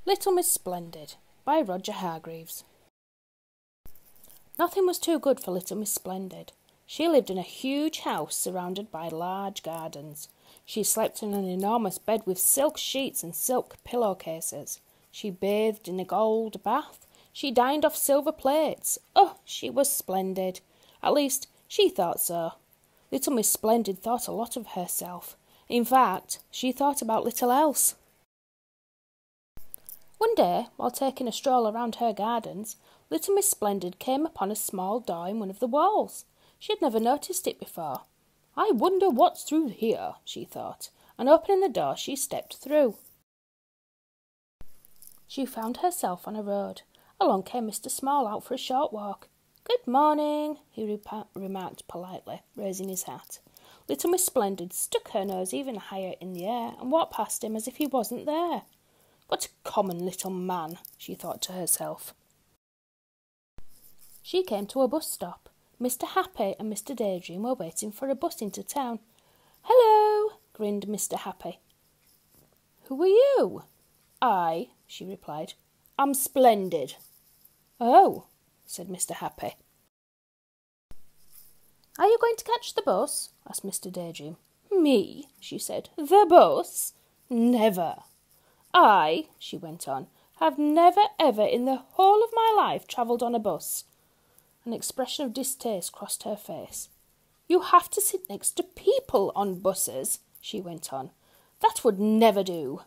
Little Miss Splendid by Roger Hargreaves. Nothing was too good for Little Miss Splendid. She lived in a huge house surrounded by large gardens. She slept in an enormous bed with silk sheets and silk pillowcases. She bathed in a gold bath. She dined off silver plates. Oh, she was splendid. At least, she thought so. Little Miss Splendid thought a lot of herself. In fact, she thought about little else. One day, while taking a stroll around her gardens, Little Miss Splendid came upon a small door in one of the walls. She had never noticed it before. "I wonder what's through here," she thought, and opening the door, she stepped through. She found herself on a road. Along came Mr. Small out for a short walk. "Good morning," he remarked politely, raising his hat. Little Miss Splendid stuck her nose even higher in the air and walked past him as if he wasn't there. "What a common little man," she thought to herself. She came to a bus stop. Mr. Happy and Mr. Daydream were waiting for a bus into town. "Hello," grinned Mr. Happy. "Who are you?" "I," she replied. "I'm Splendid." "Oh," said Mr. Happy. "Are you going to catch the bus?" asked Mr. Daydream. "Me?" she said. "The bus? Never." "I," she went on, "have never ever in the whole of my life travelled on a bus." An expression of distaste crossed her face. "You have to sit next to people on buses," she went on. "That would never do."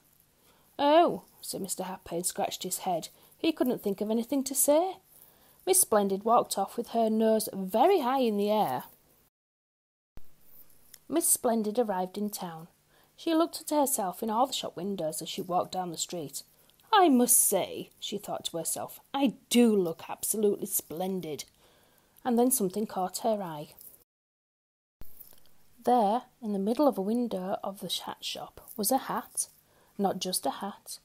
"Oh," said Mr. Happy and scratched his head. He couldn't think of anything to say. Miss Splendid walked off with her nose very high in the air. Miss Splendid arrived in town. She looked at herself in all the shop windows as she walked down the street. "I must say," she thought to herself, "I do look absolutely splendid." And then something caught her eye. There, in the middle of a window of the hat shop, was a hat. Not just a hat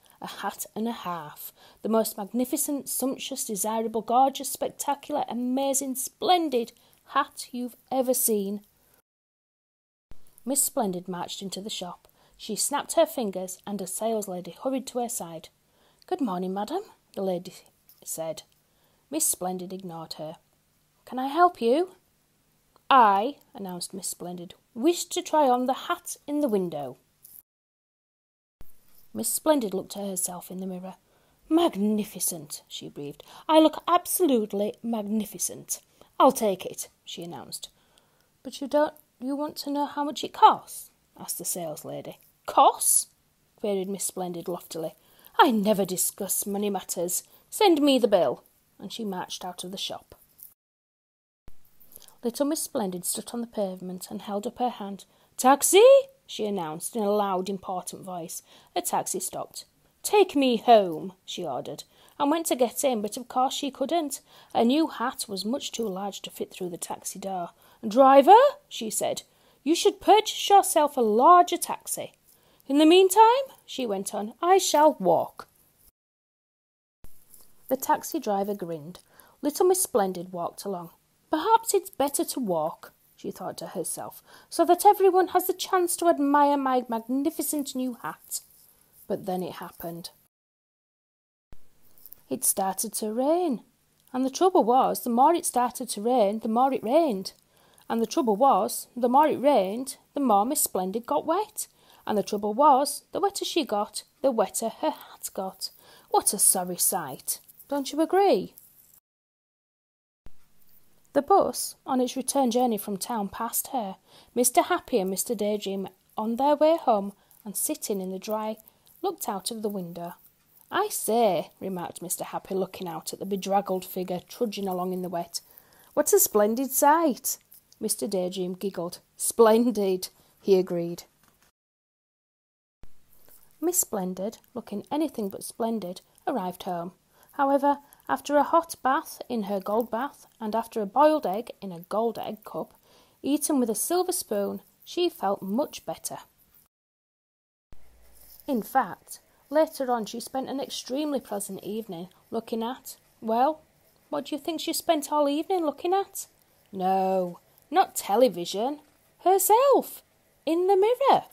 and a half. The most magnificent, sumptuous, desirable, gorgeous, spectacular, amazing, splendid hat you've ever seen. Miss Splendid marched into the shop. She snapped her fingers and a saleslady hurried to her side. "Good morning, madam," the lady said. Miss Splendid ignored her. "Can I help you?" "I," announced Miss Splendid, "wish to try on the hat in the window." Miss Splendid looked at herself in the mirror. "Magnificent," she breathed. "I look absolutely magnificent. I'll take it," she announced. "But you want to know how much it costs?" asked the saleslady. "Costs?" queried Miss Splendid loftily. "I never discuss money matters. Send me the bill." And she marched out of the shop. Little Miss Splendid stood on the pavement and held up her hand. "Taxi!" she announced in a loud, important voice. A taxi stopped. "Take me home," she ordered, and went to get in, but of course she couldn't. Her new hat was much too large to fit through the taxi door. "Driver," she said, "you should purchase yourself a larger taxi. In the meantime," she went on, "I shall walk." The taxi driver grinned. Little Miss Splendid walked along. "Perhaps it's better to walk," she thought to herself, "so that everyone has the chance to admire my magnificent new hat." But then it happened. It started to rain. And the trouble was, the more it started to rain, the more it rained. And the trouble was, the more it rained, the more Miss Splendid got wet. And the trouble was, the wetter she got, the wetter her hat got. What a sorry sight. Don't you agree? The bus, on its return journey from town, passed her. Mr. Happy and Mr. Daydream, on their way home and sitting in the dry, looked out of the window. "I say," remarked Mr. Happy, looking out at the bedraggled figure trudging along in the wet. "What a splendid sight!" Mr. Daydream giggled. "Splendid," he agreed. Miss Splendid, looking anything but splendid, arrived home. However, after a hot bath in her gold bath, and after a boiled egg in a gold egg cup, eaten with a silver spoon, she felt much better. In fact, later on she spent an extremely pleasant evening looking at, well, what do you think she spent all evening looking at? No, not television. Herself, in the mirror.